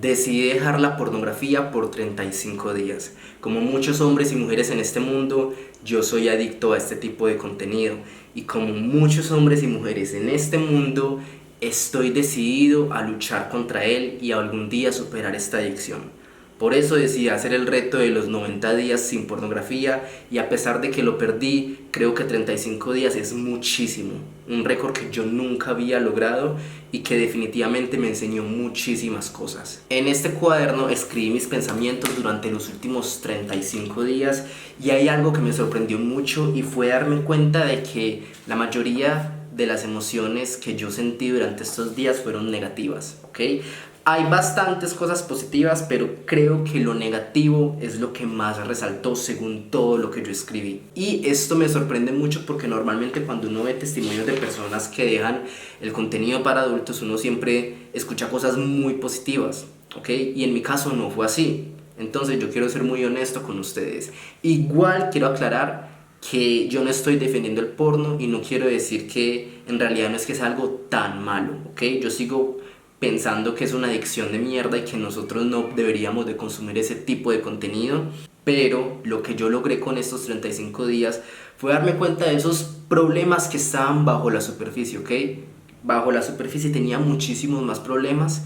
Decidí dejar la pornografía por 35 días. Como muchos hombres y mujeres en este mundo, yo soy adicto a este tipo de contenido. Y como muchos hombres y mujeres en este mundo, estoy decidido a luchar contra él y a algún día superar esta adicción. Por eso decidí hacer el reto de los 90 días sin pornografía y a pesar de que lo perdí, creo que 35 días es muchísimo. Un récord que yo nunca había logrado y que definitivamente me enseñó muchísimas cosas. En este cuaderno escribí mis pensamientos durante los últimos 35 días y hay algo que me sorprendió mucho y fue darme cuenta de que la mayoría de las emociones que yo sentí durante estos días fueron negativas, ¿ok? Hay bastantes cosas positivas, pero creo que lo negativo es lo que más resaltó según todo lo que yo escribí. Y esto me sorprende mucho porque normalmente cuando uno ve testimonios de personas que dejan el contenido para adultos, uno siempre escucha cosas muy positivas, ¿ok? Y en mi caso no fue así. Entonces yo quiero ser muy honesto con ustedes. Igual quiero aclarar que yo no estoy defendiendo el porno y no quiero decir que en realidad no es que sea algo tan malo, ¿ok? Yo sigo pensando que es una adicción de mierda y que nosotros no deberíamos de consumir ese tipo de contenido, pero lo que yo logré con estos 35 días fue darme cuenta de esos problemas que estaban bajo la superficie, ¿ok? Bajo la superficie tenía muchísimos más problemas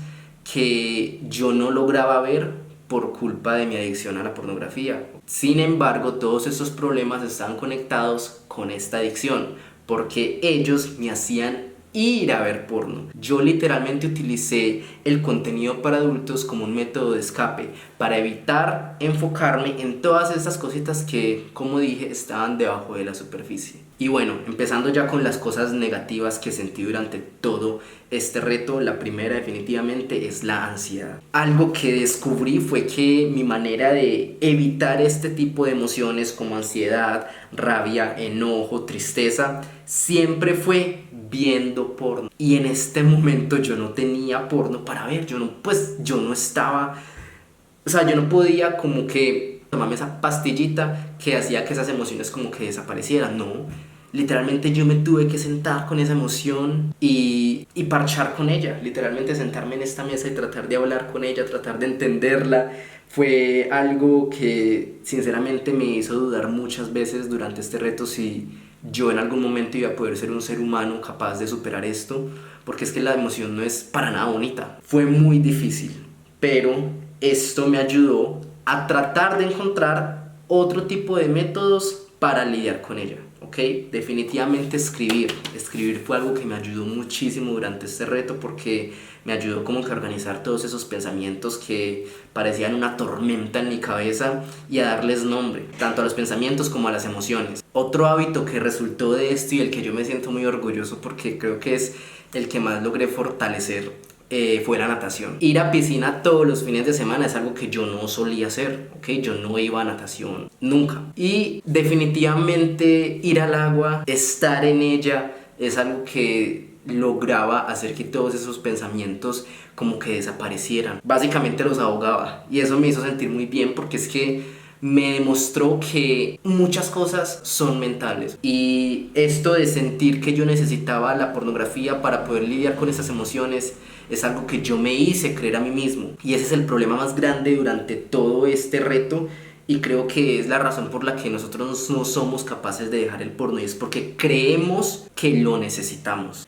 que yo no lograba ver por culpa de mi adicción a la pornografía. Sin embargo, todos esos problemas están conectados con esta adicción, porque ellos me hacían ir a ver porno. Yo literalmente utilicé el contenido para adultos como un método de escape para evitar enfocarme en todas esas cositas que, como dije, estaban debajo de la superficie. Y bueno, empezando ya con las cosas negativas que sentí durante todo este reto, la primera definitivamente es la ansiedad. Algo que descubrí fue que mi manera de evitar este tipo de emociones como ansiedad, rabia, enojo, tristeza, siempre fue viendo porno. Y en este momento yo no tenía porno para ver, yo no estaba, o sea, yo no podía como que tomarme esa pastillita que hacía que esas emociones como que desaparecieran, no. Literalmente yo me tuve que sentar con esa emoción y parchar con ella, literalmente sentarme en esta mesa y tratar de hablar con ella, tratar de entenderla. Fue algo que sinceramente me hizo dudar muchas veces durante este reto si yo en algún momento iba a poder ser un ser humano capaz de superar esto, porque es que la emoción no es para nada bonita. Fue muy difícil, pero esto me ayudó a tratar de encontrar otro tipo de métodos para lidiar con ella. ¿Ok? Definitivamente escribir fue algo que me ayudó muchísimo durante este reto porque me ayudó como que a organizar todos esos pensamientos que parecían una tormenta en mi cabeza y a darles nombre, tanto a los pensamientos como a las emociones. Otro hábito que resultó de esto y el que yo me siento muy orgulloso porque creo que es el que más logré fortalecer fue la natación. Ir a piscina todos los fines de semana es algo que yo no solía hacer, ¿ok? Yo no iba a natación nunca. Y definitivamente ir al agua, estar en ella, es algo que lograba hacer que todos esos pensamientos como que desaparecieran. Básicamente los ahogaba y eso me hizo sentir muy bien porque es que me demostró que muchas cosas son mentales y esto de sentir que yo necesitaba la pornografía para poder lidiar con esas emociones es algo que yo me hice creer a mí mismo y ese es el problema más grande durante todo este reto y creo que es la razón por la que nosotros no somos capaces de dejar el porno y es porque creemos que lo necesitamos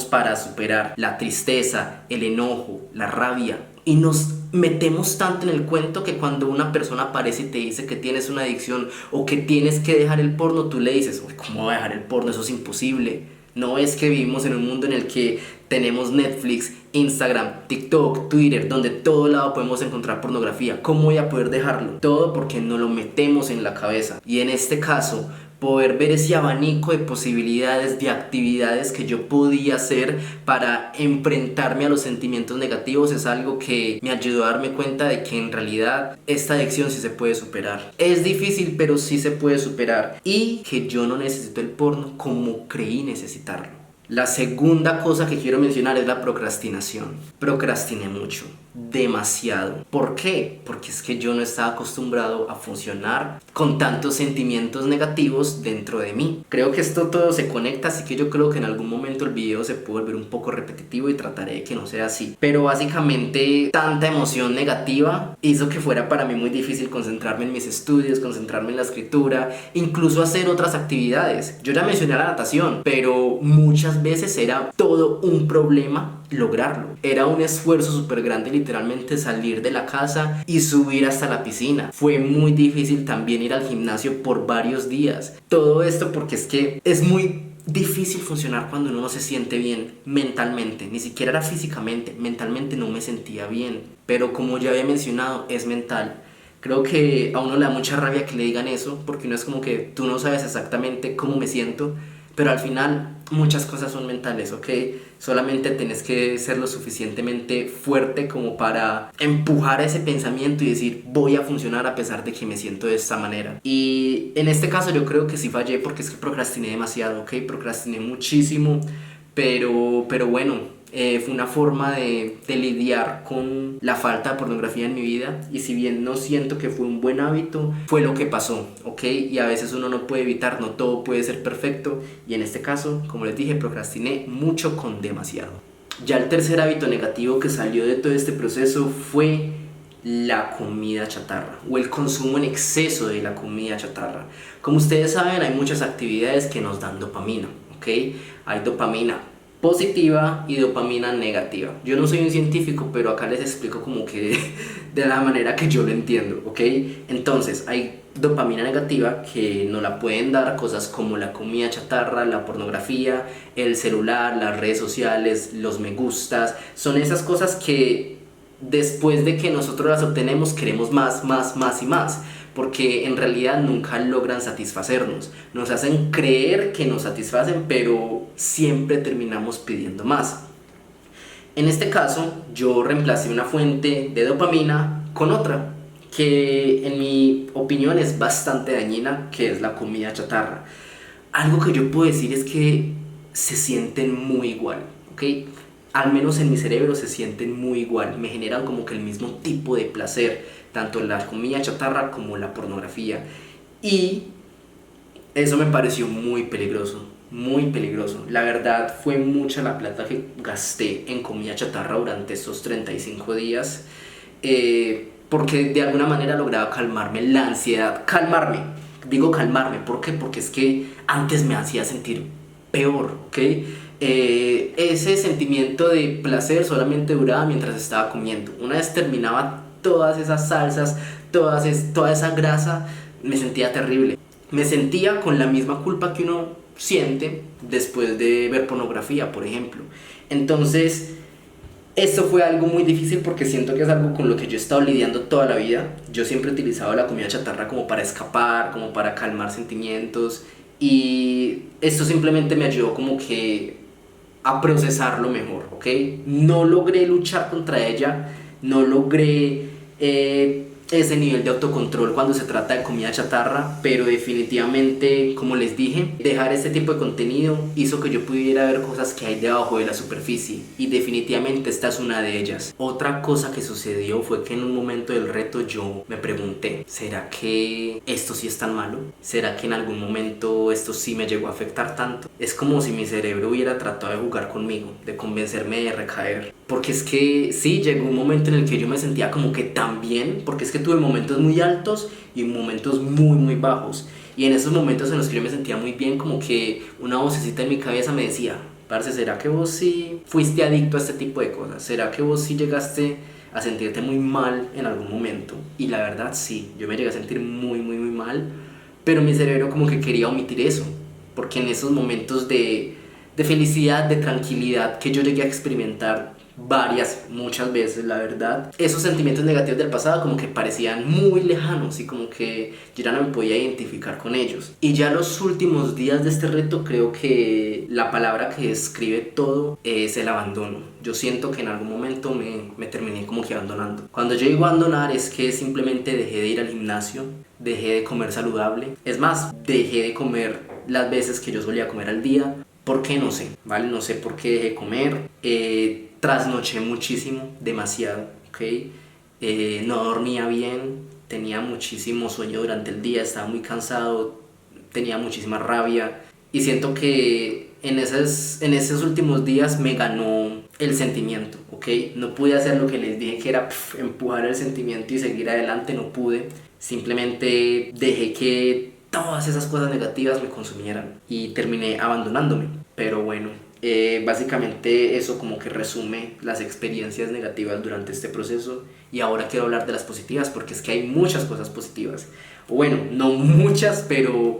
para superar la tristeza, el enojo, la rabia y nos metemos tanto en el cuento que cuando una persona aparece y te dice que tienes una adicción o que tienes que dejar el porno, tú le dices, ¿cómo voy a dejar el porno? Eso es imposible. No es que vivimos en un mundo en el que tenemos Netflix, Instagram, TikTok, Twitter, donde todo lado podemos encontrar pornografía. ¿Cómo voy a poder dejarlo? Todo porque nos lo metemos en la cabeza. Y en este caso, poder ver ese abanico de posibilidades, de actividades que yo podía hacer para enfrentarme a los sentimientos negativos es algo que me ayudó a darme cuenta de que en realidad esta adicción sí se puede superar. Es difícil, pero sí se puede superar y que yo no necesito el porno como creí necesitarlo. La segunda cosa que quiero mencionar es la procrastinación. Procrastiné mucho, demasiado. ¿Por qué? Porque es que yo no estaba acostumbrado a funcionar con tantos sentimientos negativos dentro de mí. Creo que esto todo se conecta, así que yo creo que en algún momento el video se puede volver un poco repetitivo y trataré de que no sea así. Pero básicamente tanta emoción negativa hizo que fuera para mí muy difícil concentrarme en mis estudios, concentrarme en la escritura, incluso hacer otras actividades. Yo ya mencioné la natación, pero muchas veces era todo un problema lograrlo. Era un esfuerzo súper grande literalmente salir de la casa y subir hasta la piscina. Fue muy difícil también ir al gimnasio por varios días. Todo esto porque es que es muy difícil funcionar cuando uno no se siente bien mentalmente, ni siquiera era físicamente, mentalmente no me sentía bien, pero como ya había mencionado, es mental. Creo que a uno le da mucha rabia que le digan eso, porque uno es como que tú no sabes exactamente cómo me siento, pero al final muchas cosas son mentales, ¿ok? Solamente tenés que ser lo suficientemente fuerte como para empujar ese pensamiento y decir voy a funcionar a pesar de que me siento de esta manera. Y en este caso yo creo que sí fallé porque es que procrastiné demasiado, ¿ok? Procrastiné muchísimo, pero bueno, fue una forma de lidiar con la falta de pornografía en mi vida, y si bien no siento que fue un buen hábito, fue lo que pasó, ¿ok? Y a veces uno no puede evitar, no todo puede ser perfecto, y en este caso, como les dije, procrastiné mucho con demasiado. Ya el tercer hábito negativo que salió de todo este proceso fue la comida chatarra o el consumo en exceso de la comida chatarra. Como ustedes saben, hay muchas actividades que nos dan dopamina, ¿ok? Hay dopamina positiva y dopamina negativa. Yo no soy un científico, pero acá les explico como que de la manera que yo lo entiendo, ¿ok? Entonces, hay dopamina negativa que nos la pueden dar cosas como la comida chatarra, la pornografía, el celular, las redes sociales, los me gustas. Son esas cosas que después de que nosotros las obtenemos queremos más, más, más y más, porque en realidad nunca logran satisfacernos. Nos hacen creer que nos satisfacen, pero siempre terminamos pidiendo más. En este caso, yo reemplacé una fuente de dopamina con otra, que en mi opinión es bastante dañina, que es la comida chatarra. Algo que yo puedo decir es que se sienten muy igual, ¿ok? Al menos en mi cerebro se sienten muy igual, me generan como que el mismo tipo de placer, tanto la comida chatarra como la pornografía. Y eso me pareció muy peligroso, muy peligroso. La verdad fue mucha la plata que gasté en comida chatarra durante estos 35 días, porque de alguna manera lograba calmarme la ansiedad, calmarme, ¿por qué? Porque es que antes me hacía sentir peor, ¿ok? Ese sentimiento de placer solamente duraba mientras estaba comiendo. Una vez terminaba todas esas salsas, toda esa grasa, me sentía terrible. Me sentía con la misma culpa que uno siente después de ver pornografía, por ejemplo. Entonces, esto fue algo muy difícil porque siento que es algo con lo que yo he estado lidiando toda la vida. Yo siempre he utilizado la comida chatarra como para escapar, como para calmar sentimientos, y esto simplemente me ayudó como que a procesarlo mejor, ¿ok? No logré luchar contra ella, no logré ese nivel de autocontrol cuando se trata de comida chatarra, pero definitivamente, como les dije, dejar este tipo de contenido hizo que yo pudiera ver cosas que hay debajo de la superficie, y definitivamente esta es una de ellas. Otra cosa que sucedió fue que en un momento del reto yo me pregunté, ¿será que esto sí es tan malo? ¿Será que en algún momento esto sí me llegó a afectar tanto? Es como si mi cerebro hubiera tratado de jugar conmigo, de convencerme de recaer, porque es que sí, llegó un momento en el que yo me sentía como que tan bien, porque es que tuve momentos muy altos y momentos muy muy bajos, y en esos momentos en los que yo me sentía muy bien, como que una vocecita en mi cabeza me decía, parce, ¿será que vos sí fuiste adicto a este tipo de cosas? ¿Será que vos sí llegaste a sentirte muy mal en algún momento? Y la verdad sí, yo me llegué a sentir muy muy muy mal, pero mi cerebro como que quería omitir eso, porque en esos momentos de felicidad, de tranquilidad que yo llegué a experimentar muchas veces, la verdad, esos sentimientos negativos del pasado como que parecían muy lejanos y como que yo ya no me podía identificar con ellos. Y ya los últimos días de este reto, creo que la palabra que describe todo es el abandono. Yo siento que en algún momento me terminé como que abandonando. Cuando yo digo abandonar es que simplemente dejé de ir al gimnasio, dejé de comer saludable, es más, dejé de comer las veces que yo solía comer al día, ¿Por qué? No sé, ¿vale? No sé por qué dejé de comer. Trasnoché muchísimo, demasiado, ¿ok? No dormía bien, tenía muchísimo sueño durante el día, estaba muy cansado, tenía muchísima rabia y siento que en esos últimos días me ganó el sentimiento, ¿ok? No pude hacer lo que les dije que era empujar el sentimiento y seguir adelante, no pude. Simplemente dejé que todas esas cosas negativas me consumieran y terminé abandonándome. Pero bueno, básicamente eso como que resume las experiencias negativas durante este proceso y ahora quiero hablar de las positivas porque es que hay muchas cosas positivas. O bueno, no muchas, pero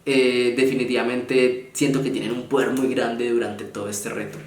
definitivamente siento que tienen un poder muy grande durante todo este reto.